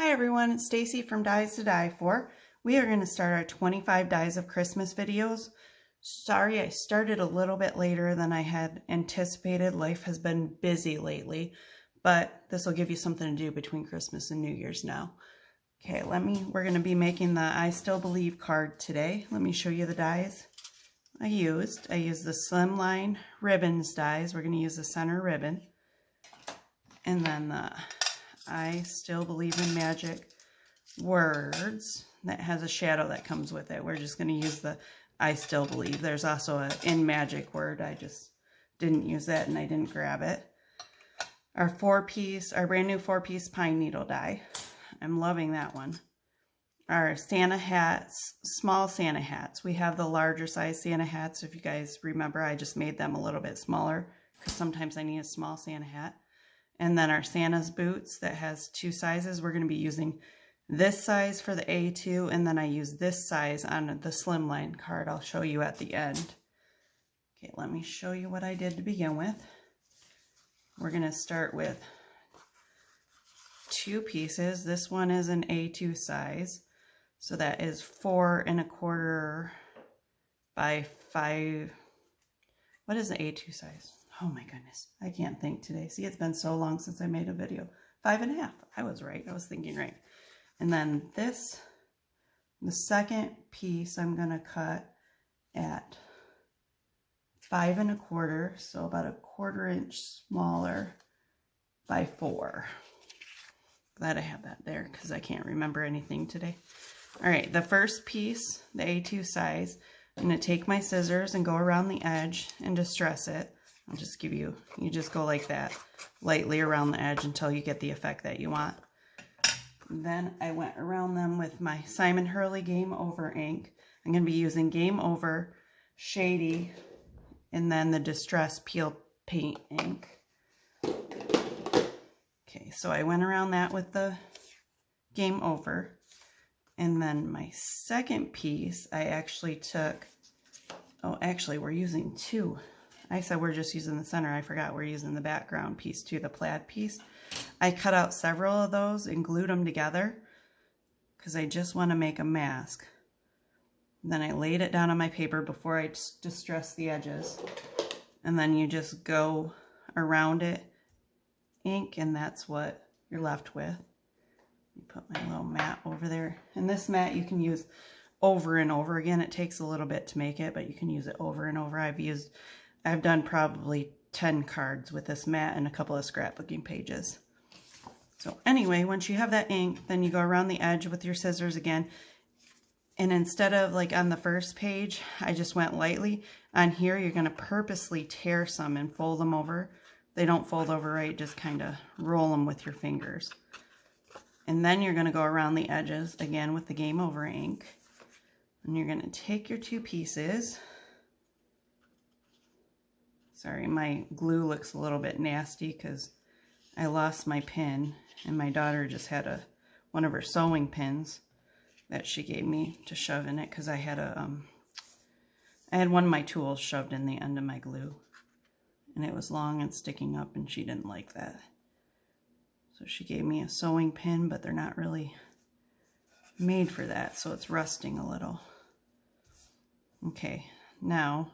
Hi everyone, it's Stacy from Dies to Die For. We are going to start our 25 Dies of Christmas videos. Sorry I started a little bit later than I had anticipated. Life has been busy lately, but this will give you something to do between Christmas and New Year's now. Okay, we're going to be making the I Still Believe card today. Let me show you the dies I used. I used the Slimline ribbons dies. We're going to use the center ribbon. And then the I Still Believe in Magic words that has a shadow that comes with it. We're just going to use the I Still Believe. There's also a in magic word. I just didn't use that and I didn't grab it. Our brand new 4-piece pine needle die. I'm loving that one. Our Santa hats, small Santa hats. We have the larger size Santa hats. If you guys remember, I just made them a little bit smaller because sometimes I need a small Santa hat. And then our Santa's boots that has 2 sizes. We're going to be using this size for the A2, and then I use this size on the slimline card. I'll show you at the end. Okay, let me show you what I did to begin with. We're going to start with 2 pieces. This one is an A2 size, so that is 4 1/4 by 5. What is the A2 size? Oh my goodness, I can't think today. See, it's been so long since I made a video. 5 1/2. I was right. I was thinking right. And then this, the second piece, I'm going to cut at 5 1/4, so about a 1/4 inch smaller by 4. Glad I have that there because I can't remember anything today. All right, the first piece, the A2 size, I'm going to take my scissors and go around the edge and distress it. I'll just give you just go like that, lightly around the edge until you get the effect that you want. Then I went around them with my Hurley Game Over ink. I'm going to be using Game Over, Shady, and then the Distress Peel Paint ink. Okay, so I went around that with the Game Over. And then my second piece, I actually took, we're using 2. I said we're just using the center. I forgot we're using the background piece too, the plaid piece. I cut out several of those and glued them together because I just want to make a mask. And then I laid it down on my paper before I distressed the edges. And then you just go around it, ink, and that's what you're left with. You put my little mat over there. And this mat you can use over and over again. It takes a little bit to make it, but you can use it over and over. I've done probably 10 cards with this mat and a couple of scrapbooking pages. So anyway, once you have that ink, then you go around the edge with your scissors again. And instead of like on the first page, I just went lightly. On here, you're going to purposely tear some and fold them over. They don't fold over right, just kind of roll them with your fingers. And then you're going to go around the edges again with the Game Over ink. And you're going to take your 2 pieces. Sorry, my glue looks a little bit nasty because I lost my pin and my daughter just had one of her sewing pins that she gave me to shove in it because I had one of my tools shoved in the end of my glue and it was long and sticking up and she didn't like that. So she gave me a sewing pin, but they're not really made for that, so it's rusting a little. Okay, now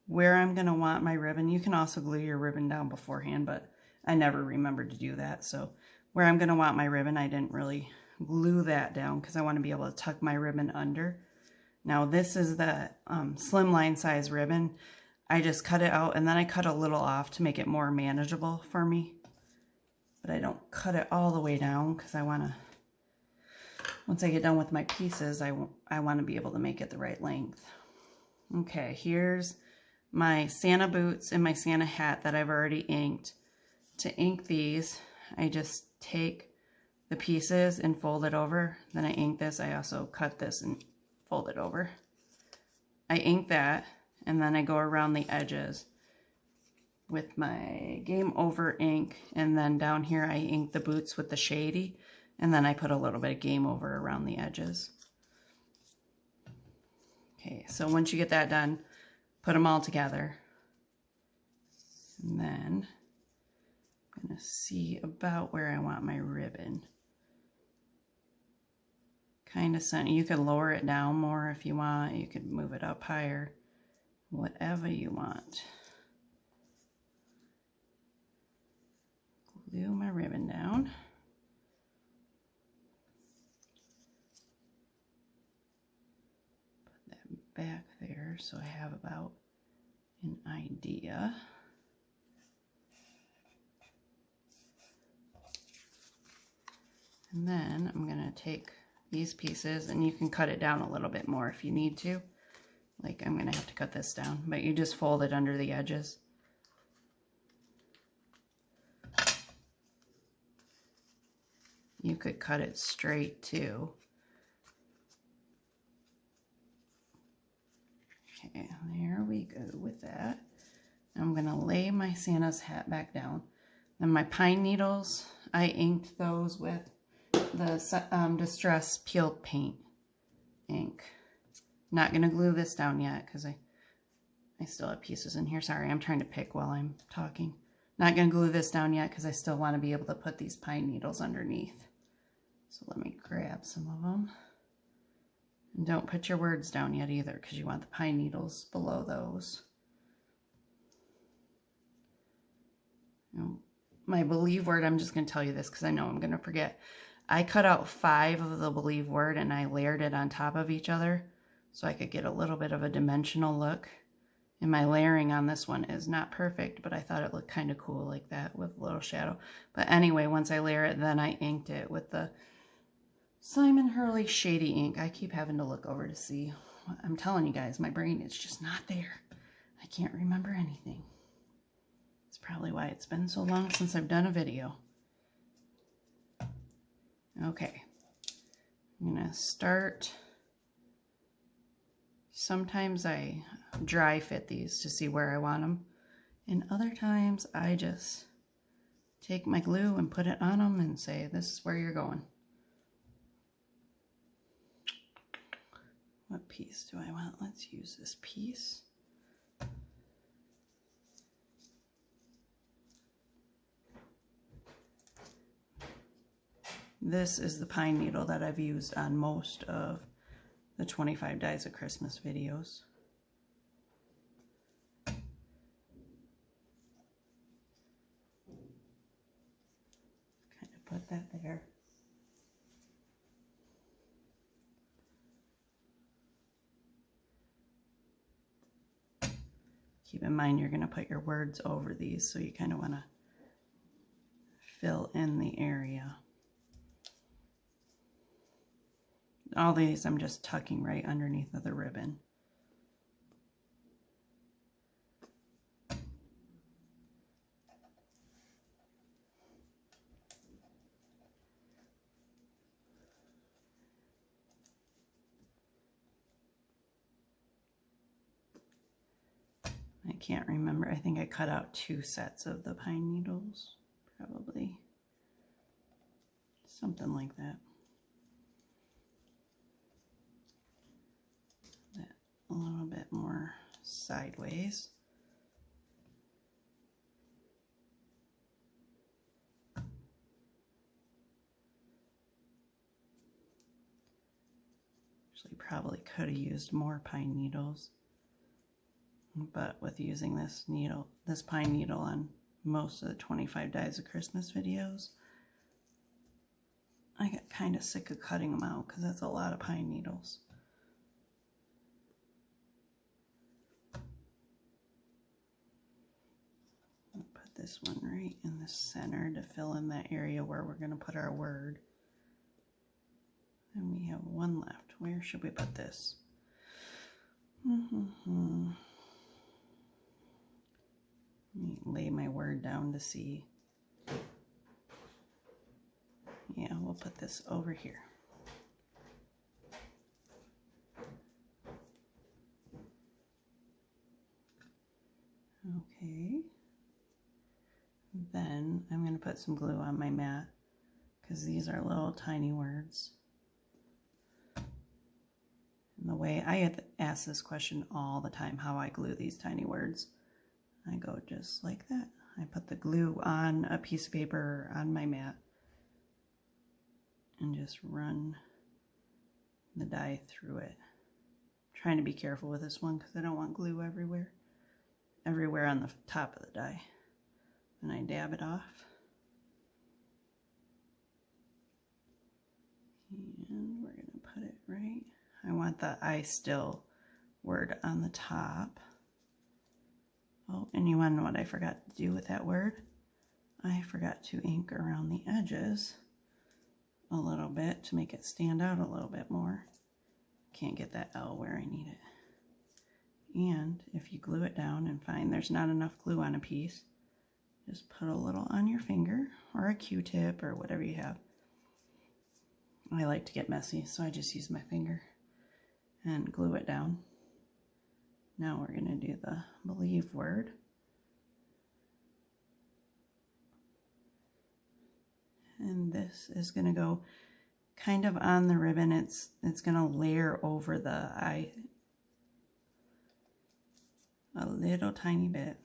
where I'm going to want my ribbon, you can also glue your ribbon down beforehand, but I never remembered to do that. So where I'm going to want my ribbon, I didn't really glue that down because I want to be able to tuck my ribbon under. Now this is the slimline size ribbon. I just cut it out and then I cut a little off to make it more manageable for me. But I don't cut it all the way down because I want to, once I get done with my pieces, I want to be able to make it the right length. Okay, here's my Santa boots and my Santa hat that I've already inked. To ink these, I just take the pieces and fold it over. Then I ink this. I also cut this and fold it over. I ink that, and then I go around the edges with my Game Over ink, and then down here I ink the boots with the Shady, and then I put a little bit of Game Over around the edges. Okay, so once you get that done, put them all together. And then I'm going to see about where I want my ribbon. kind of center. You could lower it down more if you want. You could move it up higher. Whatever you want. Glue my ribbon down. Put that back there so I have about an idea. And then I'm going to take these pieces, and you can cut it down a little bit more if you need to. Like I'm going to have to cut this down, but you just fold it under the edges. You could cut it straight too. Okay, there we go with that. I'm going to lay my Santa's hat back down. And my pine needles, I inked those with the Distress peeled paint ink. Not going to glue this down yet because I still have pieces in here. Sorry, I'm trying to pick while I'm talking. Not going to glue this down yet because I still want to be able to put these pine needles underneath. So let me grab some of them. And don't put your words down yet either because you want the pine needles below those. My believe word, I'm just going to tell you this because I know I'm going to forget. I cut out 5 of the believe word and I layered it on top of each other so I could get a little bit of a dimensional look. And my layering on this one is not perfect, but I thought it looked kind of cool like that with a little shadow. But anyway, once I layer it, then I inked it with the Hurley Shady ink. I keep having to look over to see. I'm telling you guys, my brain is just not there. I can't remember anything. It's probably why it's been so long since I've done a video. Okay, I'm gonna start. Sometimes I dry fit these to see where I want them, and other times I just take my glue and put it on them and say, this is where you're going. What piece do I want? Let's use this piece. This is the pine needle that I've used on most of the 25 Dies of Christmas videos. Kind of put that there. Keep in mind you're going to put your words over these, so you kind of want to fill in the area. All these I'm just tucking right underneath of the ribbon. I can't remember. I think I cut out 2 sets of the pine needles, probably. Something like that. A little bit more sideways. Actually, probably could have used more pine needles, but with using this pine needle on most of the 25 Dies of Christmas videos, I got kind of sick of cutting them out because that's a lot of pine needles. This one right in the center to fill in that area where we're going to put our word. And we have one left. Where should we put this? Let me lay my word down to see. Yeah, we'll put this over here. Okay. Then I'm going to put some glue on my mat because these are little tiny words. And the way I get asked this question all the time, how I glue these tiny words, I go just like that. I put the glue on a piece of paper on my mat and just run the dye through it. I'm trying to be careful with this one because I don't want glue everywhere. Everywhere on the top of the die. And I dab it off. And we're going to put it right. I want the I still word on the top. Oh, and you want to know what I forgot to do with that word? I forgot to ink around the edges a little bit to make it stand out a little bit more. Can't get that L where I need it. And if you glue it down and find there's not enough glue on a piece, just put a little on your finger or a Q-tip or whatever you have. I like to get messy, so I just use my finger and glue it down. Now we're going to do the believe word. And this is going to go kind of on the ribbon. It's going to layer over the I a little tiny bit.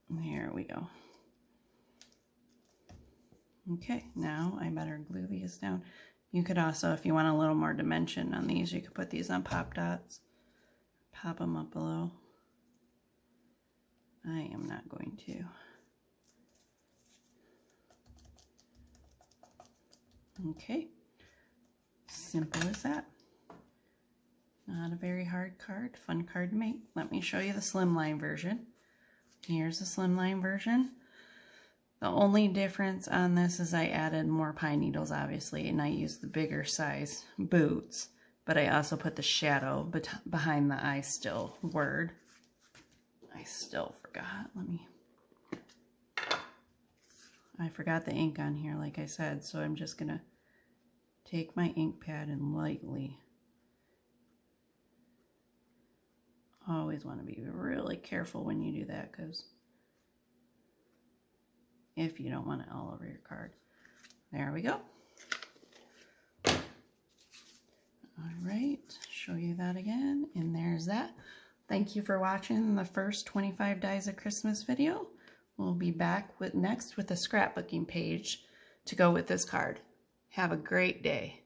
There we go. Okay, now I better glue these down. You could also, if you want a little more dimension on these, you could put these on pop dots. Pop them up a little. I am not going to. Okay, simple as that. Not a very hard card, fun card to make. Let me show you the slimline version. Here's the slimline version. The only difference on this is I added more pine needles, obviously, and I used the bigger size boots, but I also put the shadow behind the I still word. I still forgot. I forgot the ink on here, like I said, so I'm just gonna take my ink pad and lightly. Always want to be really careful when you do that, because if you don't want it all over your card. There we go. All right, show you that again, and there's that. Thank you for watching the first 25 Dies of Christmas video. We'll be back next with a scrapbooking page to go with this card. Have a great day.